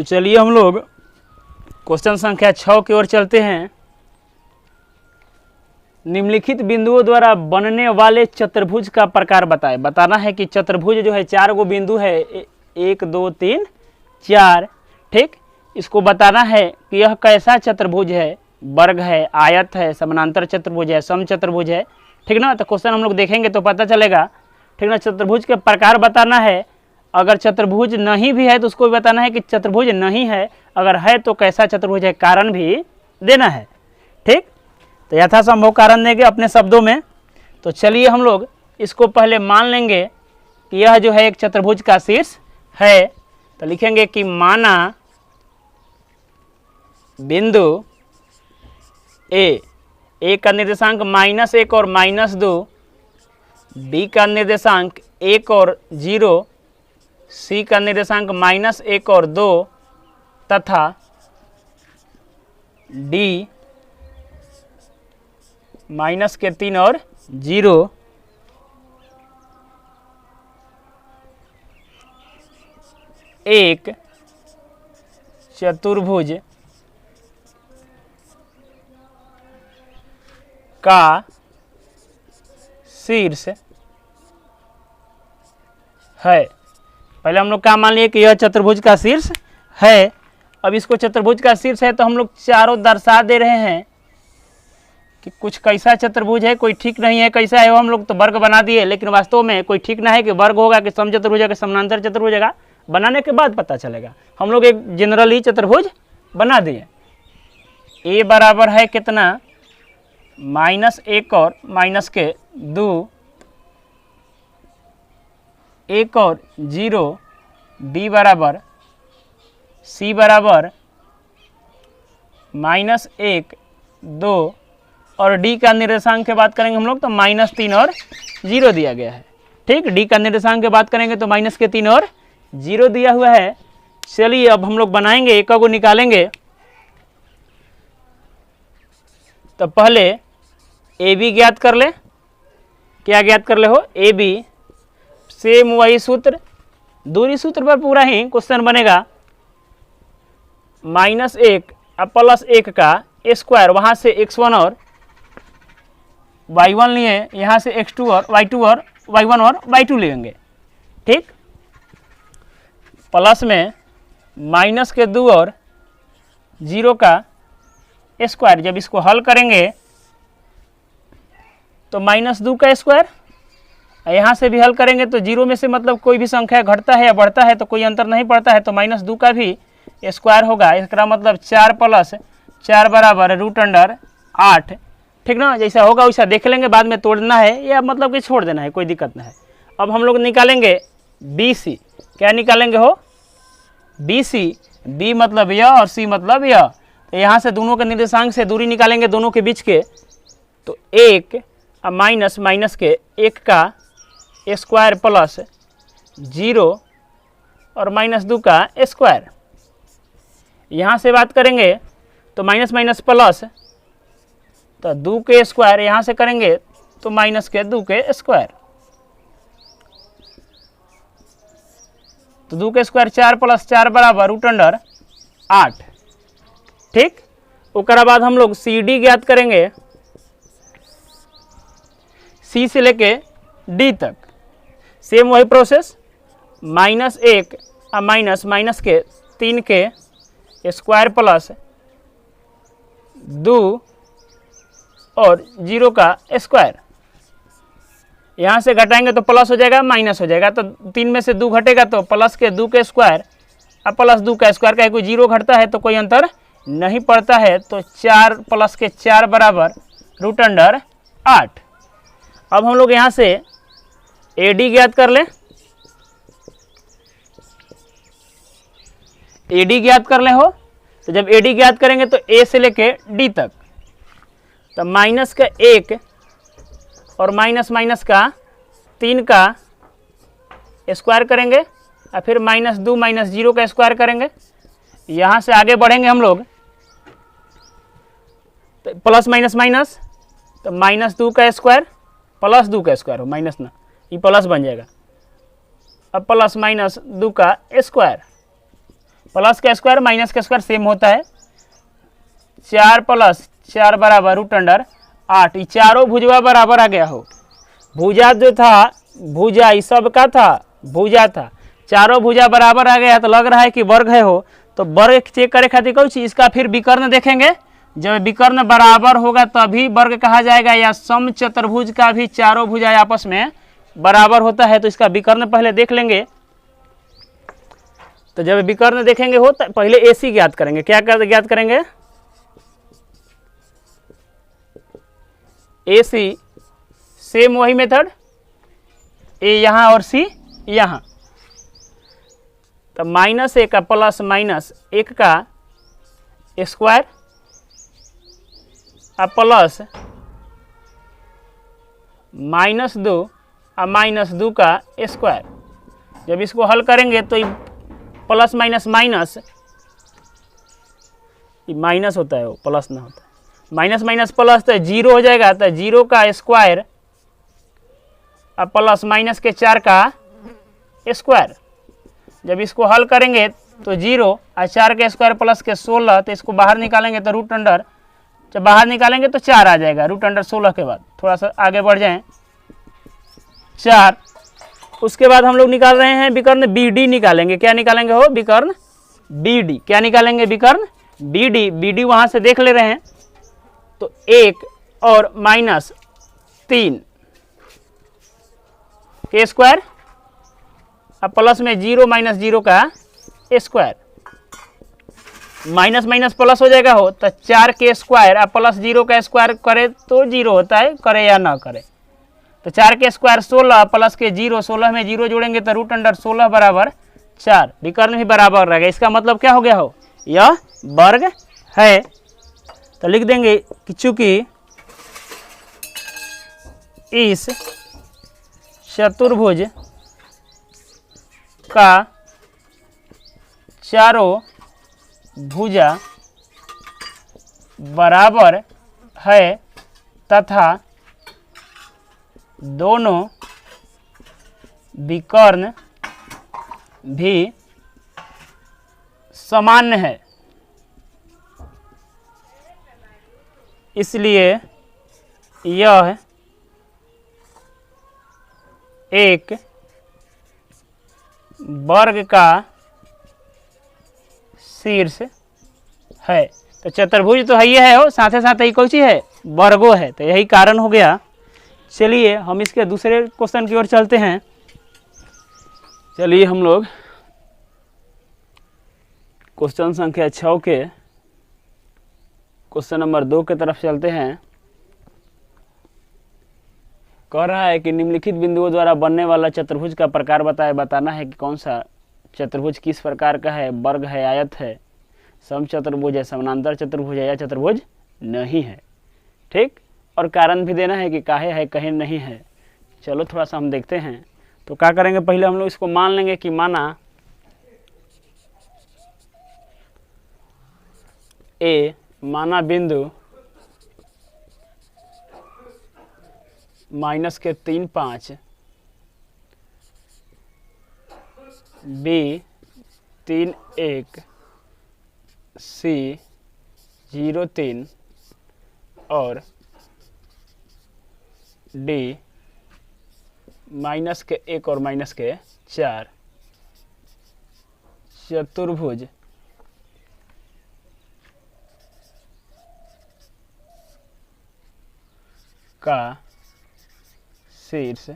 तो चलिए हम लोग क्वेश्चन संख्या 6 की ओर चलते हैं। निम्नलिखित बिंदुओं द्वारा बनने वाले चतुर्भुज का प्रकार बताए। बताना है कि चतुर्भुज जो है 4 गो बिंदु है, 1 2 3 4, ठीक। इसको बताना है कि यह कैसा चतुर्भुज है, वर्ग है, आयत है, समानांतर चतुर्भुज है, समचतुर्भुज है, ठीक ना। तो क्वेश्चन हम लोग देखेंगे तो पता चलेगा, ठीक ना। चतुर्भुज के प्रकार बताना है। अगर चतुर्भुज नहीं भी है तो उसको भी बताना है कि चतुर्भुज नहीं है, अगर है तो कैसा चतुर्भुज है, कारण भी देना है, ठीक। तो यथासंभव कारण देंगे अपने शब्दों में। तो चलिए हम लोग इसको पहले मान लेंगे कि यह जो है एक चतुर्भुज का शीर्ष है। तो लिखेंगे कि माना बिंदु ए का निर्देशांक -1 और -2, बी का निर्देशांक 1 और 0, सी का निर्देशांक -1 और 2 तथा डी -3 और 0 एक चतुर्भुज का शीर्ष है। पहले हम लोग क्या मान लिए कि यह चतुर्भुज का शीर्ष है। अब इसको चतुर्भुज का शीर्ष है तो हम लोग चारों दर्शा दे रहे हैं कि कुछ कैसा चतुर्भुज है, कोई ठीक नहीं है कैसा है, वो हम लोग तो वर्ग बना दिए, लेकिन वास्तव में कोई ठीक ना है कि वर्ग होगा कि समचतुर्भुज होगा, समानांतर चतुर्भुज होगा। बनाने के बाद पता चलेगा। हम लोग एक जनरली चतुर्भुज बना दिए। ए बराबर है कितना, -1 और -2, 1 और 0, बी बराबर, सी बराबर -1 2 और डी का निर्देशांक की बात करेंगे हम लोग तो -3 और 0 दिया गया है, ठीक। डी का निर्देशांक की बात करेंगे तो -3 और 0 दिया हुआ है। चलिए अब हम लोग बनाएंगे, एक को निकालेंगे। तो पहले ए बी ज्ञात कर ले। क्या ज्ञात कर ले हो, ए बी। सेम वही सूत्र, दूरी सूत्र पर पूरा ही क्वेश्चन बनेगा। -1 और +1 का स्क्वायर, वहां से x1 और y1 लिए, यहाँ से x2 और y2 और y1 और y2 लेंगे, ठीक। प्लस में -2 और 0 का स्क्वायर। जब इसको हल करेंगे तो -2 का स्क्वायर, यहाँ से भी हल करेंगे तो 0 में से मतलब कोई भी संख्या घटता है या बढ़ता है तो कोई अंतर नहीं पड़ता है, तो -2 का भी स्क्वायर होगा। इसका मतलब 4 + 4 बराबर √8, ठीक ना। जैसा होगा वैसा देख लेंगे, बाद में तोड़ना है या मतलब कि छोड़ देना है, कोई दिक्कत नहीं है। अब हम लोग निकालेंगे बी सी। क्या निकालेंगे हो, बी सी। बी मतलब यह और सी मतलब यह। तो यहाँ से दोनों के निर्देशांक से दूरी निकालेंगे दोनों के बीच के, तो 1 और माइनस के 1 का स्क्वायर प्लस 0 और -2 का स्क्वायर। यहाँ से बात करेंगे तो माइनस प्लस, तो 2 के स्क्वायर यहाँ से करेंगे तो -2 के स्क्वायर, तो 2 के स्क्वायर 4 + 4 बराबर √8, ठीक। उसके बाद हम लोग सी डी ज्ञात करेंगे। सी से लेके डी तक सेम वही प्रोसेस, -1 और माइनस के 3 के स्क्वायर प्लस 2 और 0 का स्क्वायर। यहाँ से घटाएंगे तो प्लस हो जाएगा, माइनस हो जाएगा, तो 3 में से 2 घटेगा तो प्लस के 2 के स्क्वायर और +2 का स्क्वायर का कोई 0 घटता है तो कोई अंतर नहीं पड़ता है, तो 4 + के 4 बराबर √8। अब हम लोग यहाँ से ए डी ज्ञात कर ले। ए डी ज्ञात कर ले हो, तो जब ए डी ज्ञात करेंगे तो ए से लेके डी तक, तो -1 और माइनस का 3 का स्क्वायर करेंगे और फिर -2 -0 का स्क्वायर करेंगे। यहाँ से आगे बढ़ेंगे हम लोग तो प्लस माइनस, तो -2 का स्क्वायर प्लस 2 का स्क्वायर हो, माइनस ना, ये प्लस बन जाएगा, अब +-2 का स्क्वायर, प्लस का स्क्वायर माइनस का स्क्वायर सेम होता है। 4 + 4 बराबर √8। ये चारों भुजवा बराबर आ गया हो। भुजा जो था, भुजा इस सब का था, भुजा था, चारों भुजा बराबर आ गया तो लग रहा है कि वर्ग है हो। तो वर्ग चेक करे खातिर कौन चीज इसका फिर विकर्ण देखेंगे। जब विकर्ण बराबर होगा तभी वर्ग कहा जाएगा, या सम चतुर्भुज का भी चारों भुजाएं आपस में बराबर होता है तो इसका विकर्ण पहले देख लेंगे। तो जब विकर्ण देखेंगे हो तो पहले AC ज्ञात करेंगे। क्या ज्ञात करेंगे? AC सेम वही मेथड, A यहाँ और C यहाँ। तो -1 का प्लस -1 का स्क्वायर और प्लस -2 और -2 का स्क्वायर। जब इसको हल करेंगे तो प्लस माइनस माइनस, माइनस होता है वो प्लस ना होता है, माइनस माइनस प्लस तो 0 हो जाएगा। तो 0 का स्क्वायर और प्लस - 4 का स्क्वायर। जब इसको हल करेंगे तो 0 और 4 के स्क्वायर प्लस के 16, तो इसको बाहर निकालेंगे तो √, जब बाहर निकालेंगे तो 4 आ जाएगा √16 के बाद। थोड़ा सा आगे बढ़ जाएं, 4। उसके बाद हम लोग निकाल रहे हैं विकर्ण BD निकालेंगे। क्या निकालेंगे हो? विकर्ण BD। क्या निकालेंगे? विकर्ण BD। BD वहां से देख ले रहे हैं तो 1 और -3 के स्क्वायर और प्लस में 0 - 0 का स्क्वायर। माइनस माइनस प्लस हो जाएगा हो। तो 4 के स्क्वायर और प्लस 0 का स्क्वायर करे तो 0 होता है, करे या ना करे। तो 4 के स्क्वायर 16 प्लस के 0, 16 में 0 जोड़ेंगे तो √16 बराबर 4। विकर्ण भी बराबर रहेगा। इसका मतलब क्या हो गया हो? यह वर्ग है। तो लिख देंगे कि चूंकि इस चतुर्भुज का चारों भुजा बराबर है तथा दोनों विकर्ण भी समान है, इसलिए यह एक वर्ग का शीर्ष है। तो चतुर्भुज तो है हो, साथ ही साथ ही कौन सी है? वर्गो है। तो यही कारण हो गया। चलिए हम इसके दूसरे क्वेश्चन की ओर चलते हैं। चलिए हम लोग क्वेश्चन संख्या 6 के क्वेश्चन नंबर 2 की तरफ चलते हैं। कह रहा है कि निम्नलिखित बिंदुओं द्वारा बनने वाला चतुर्भुज का प्रकार बताना है कि कौन सा चतुर्भुज किस प्रकार का है, वर्ग है, आयत है, समचतुर्भुज है, समानांतर चतुर्भुज है या चतुर्भुज नहीं है। ठीक, और कारण भी देना है कि काहे है कहीं नहीं है। चलो थोड़ा सा हम देखते हैं। तो क्या करेंगे, पहले हम लोग इसको मान लेंगे कि माना ए, माना बिंदु -3, 5, B 3, 1, C 0, 3 और D -1 और -4 चतुर्भुज का शीर्ष